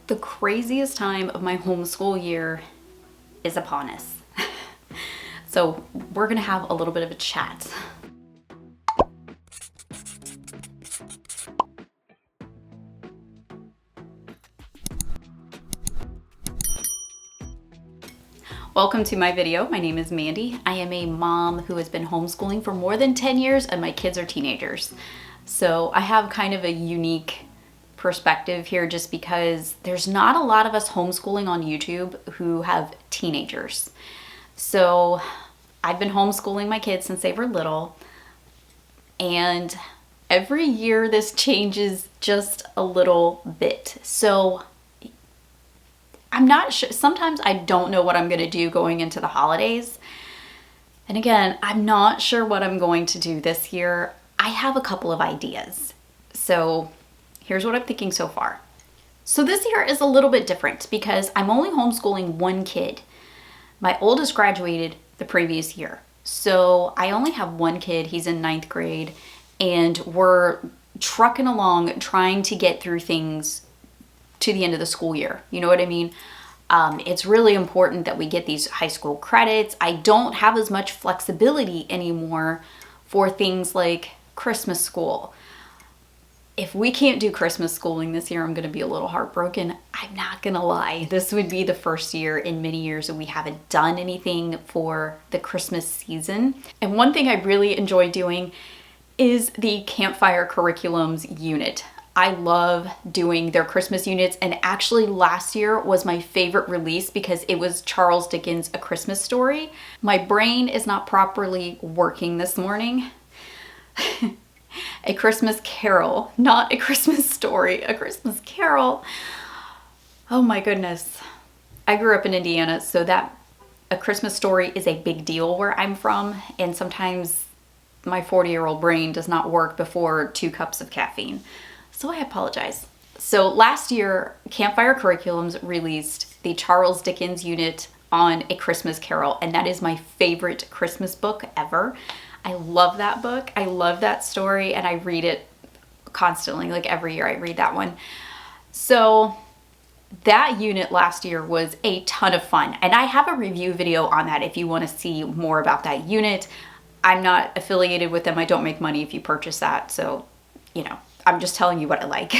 The craziest time of my homeschool year is upon us. So we're gonna have a little bit of a chat. Welcome to my video. My name is Mandy. I am a mom who has been homeschooling for more than 10 years and my kids are teenagers. So I have kind of a unique perspective here just because there's not a lot of us homeschooling on YouTube who have teenagers. So I've been homeschooling my kids since they were little, and every year this changes just a little bit. So I'm not sure. Sometimes I don't know what I'm going to do going into the holidays. And again, I'm not sure what I'm going to do this year. I have a couple of ideas. So here's what I'm thinking so far. So this year is a little bit different because I'm only homeschooling one kid. My oldest graduated the previous year. So I only have one kid. He's in 9th grade and we're trucking along trying to get through things to the end of the school year. You know what I mean? It's really important that we get these high school credits. I don't have as much flexibility anymore for things like Christmas school. If we can't do Christmas schooling this year, I'm going to be a little heartbroken. I'm not going to lie. This would be the first year in many years that we haven't done anything for the Christmas season. And one thing I really enjoy doing is the campfire curriculums unit. I love doing their Christmas units, and actually last year was my favorite release because it was Charles Dickens' A Christmas Story. My brain is not properly working this morning. A Christmas Carol, not A Christmas Story, A Christmas Carol. Oh my goodness. I grew up in Indiana, so that A Christmas Story is a big deal where I'm from, and sometimes my 40-year-old brain does not work before 2 cups of caffeine. So I apologize. So last year, Campfire Curriculums released the Charles Dickens unit on A Christmas Carol, and that is my favorite Christmas book ever. I love that book. I love that story, and I read it constantly. Like every year I read that one. So that unit last year was a ton of fun, and I have a review video on that if you want to see more about that unit. I'm not affiliated with them. I don't make money if you purchase that, so you know, I'm just telling you what I like.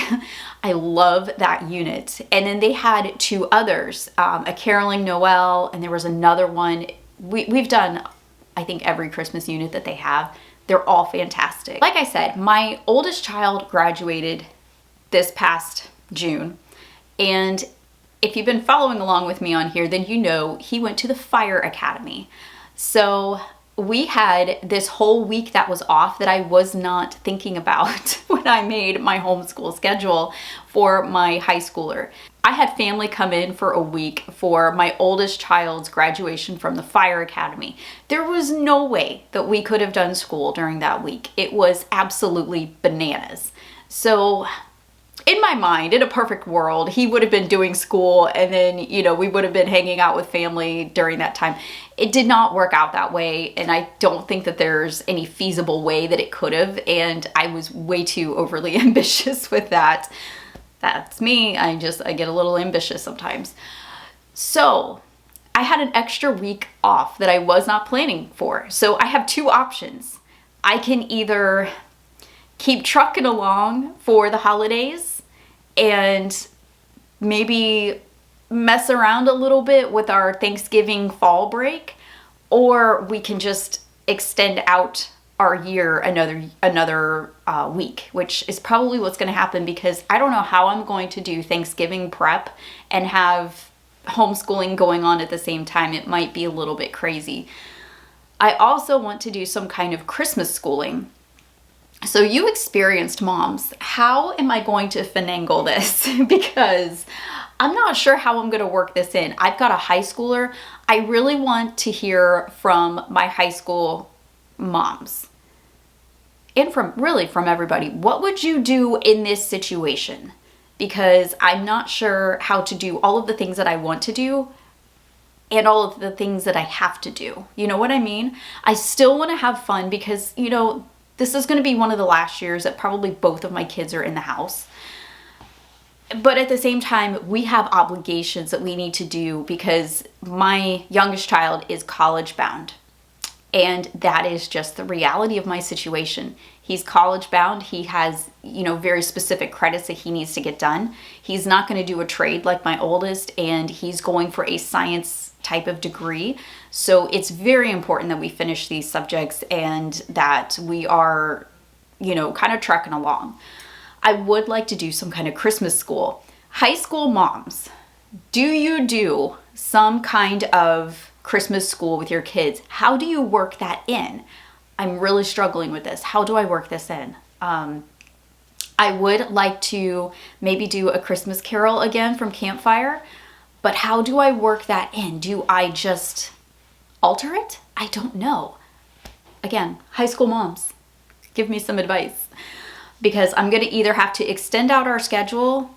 I love that unit. And then they had 2 others, a Caroling Noel, and there was another one. We've done, I think, every Christmas unit that they have. They're all fantastic. Like I said, my oldest child graduated this past June. And if you've been following along with me on here, then you know he went to the Fire Academy. So we had this whole week that was off that I was not thinking about when I made my homeschool schedule for my high schooler. I had family come in for a week for my oldest child's graduation from the Fire Academy. There was no way that we could have done school during that week. It was absolutely bananas. So in my mind, in a perfect world, he would have been doing school and then, you know, we would have been hanging out with family during that time. It did not work out that way, and I don't think that there's any feasible way that it could have, and I was way too overly ambitious with that. That's me. I get a little ambitious sometimes. So I had an extra week off that I was not planning for. So I have 2 options. I can either keep trucking along for the holidays and maybe mess around a little bit with our Thanksgiving fall break, or we can just extend out our year another week, which is probably what's going to happen because I don't know how I'm going to do Thanksgiving prep and have homeschooling going on at the same time. It might be a little bit crazy. I also want to do some kind of Christmas schooling. So you experienced moms, how am I going to finagle this? Because I'm not sure how I'm going to work this in. I've got a high schooler. I really want to hear from my high school moms and from everybody. What would you do in this situation? Because I'm not sure how to do all of the things that I want to do and all of the things that I have to do. You know what I mean? I still want to have fun because, you know, this is going to be one of the last years that probably both of my kids are in the house. But at the same time, we have obligations that we need to do because my youngest child is college bound. And that is just the reality of my situation. He's college bound. He has, very specific credits that he needs to get done. He's not going to do a trade like my oldest, and he's going for a science type of degree. So it's very important that we finish these subjects and that we are, kind of trekking along. I would like to do some kind of Christmas school. High school moms, do you do some kind of Christmas school with your kids? How do you work that in? I'm really struggling with this. How do I work this in? I would like to maybe do a Christmas Carol again from Campfire, but how do I work that in? Do I just alter it? I don't know. Again, high school moms, give me some advice, because I'm going to either have to extend out our schedule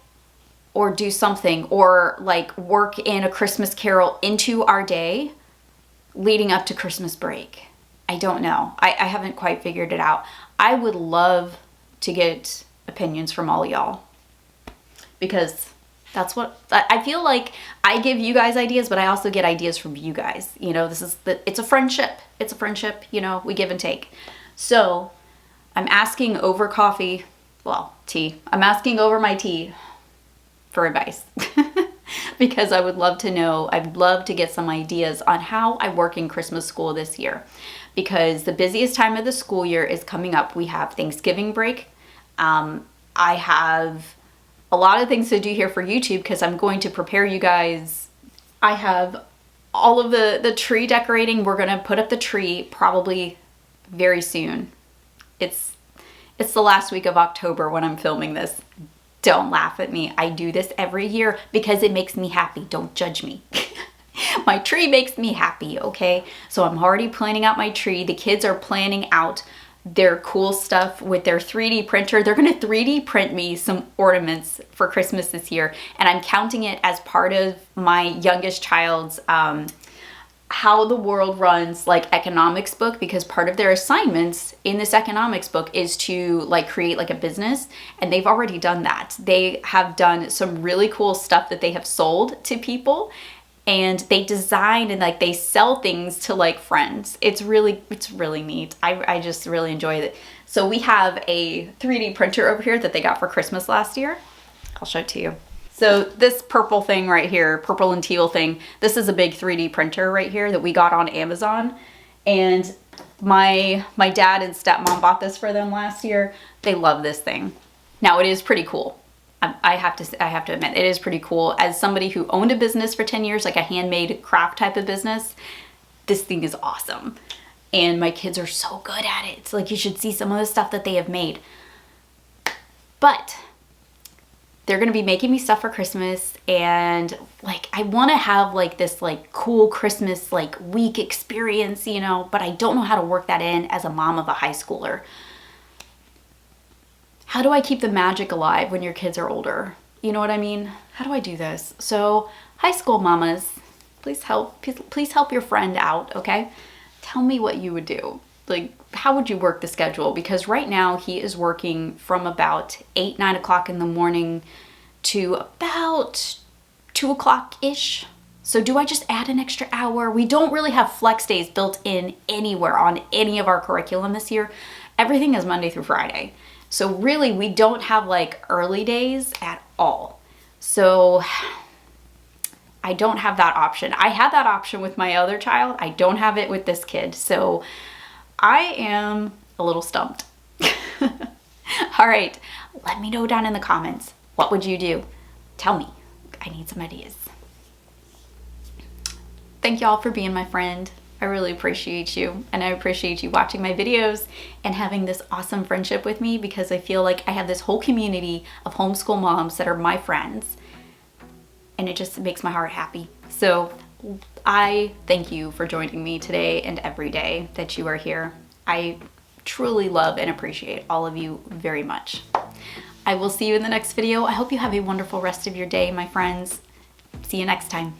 or do something, or like work in a Christmas Carol into our day leading up to Christmas break. I don't know. I haven't quite figured it out. I would love to get opinions from all y'all, because that's what I feel like. I give you guys ideas, but I also get ideas from you guys. It's a friendship. It's a friendship, we give and take. So I'm asking over coffee, tea. I'm asking over my tea for advice because I would love to know. I'd love to get some ideas on how I work in Christmas school this year, because the busiest time of the school year is coming up. We have Thanksgiving break. I have a lot of things to do here for YouTube because I'm going to prepare you guys. I have all of the tree decorating. We're going to put up the tree probably very soon. It's the last week of October when I'm filming this. Don't laugh at me. I do this every year because it makes me happy. Don't judge me. My tree makes me happy, okay? So I'm already planning out my tree. The kids are planning out their cool stuff with their 3D printer. They're gonna 3D print me some ornaments for Christmas this year, and I'm counting it as part of my youngest child's How the World Runs economics book, because part of their assignments in this economics book is to create a business, and they've already done that. They have done some really cool stuff that they have sold to people, and they design and they sell things to friends. It's really neat. I just really enjoy it. So we have a 3D printer over here that they got for Christmas last year. I'll show it to you. So this purple thing right here, purple and teal thing, this is a big 3D printer right here that we got on Amazon. And my dad and stepmom bought this for them last year. They love this thing. Now it is pretty cool. I have to admit, it is pretty cool. As somebody who owned a business for 10 years, a handmade craft type of business, this thing is awesome. And my kids are so good at it. You should see some of the stuff that they have made. But they're gonna be making me stuff for Christmas, and I wanna have this cool Christmas week experience, but I don't know how to work that in as a mom of a high schooler. How do I keep the magic alive when your kids are older? You know what I mean? How do I do this? So high school mamas, please help your friend out, okay? Tell me what you would do. How would you work the schedule? Because right now he is working from about 8, 9 o'clock in the morning to about 2 o'clock-ish. So do I just add an extra hour? We don't really have flex days built in anywhere on any of our curriculum this year. Everything is Monday through Friday. So really we don't have early days at all. So I don't have that option. I had that option with my other child. I don't have it with this kid. So I am a little stumped. All right, let me know down in the comments. What would you do? Tell me. I need some ideas. Thank y'all for being my friend. I really appreciate you, and I appreciate you watching my videos and having this awesome friendship with me, because I feel like I have this whole community of homeschool moms that are my friends, and it just makes my heart happy. So I thank you for joining me today and every day that you are here. I truly love and appreciate all of you very much. I will see you in the next video. I hope you have a wonderful rest of your day, my friends. See you next time.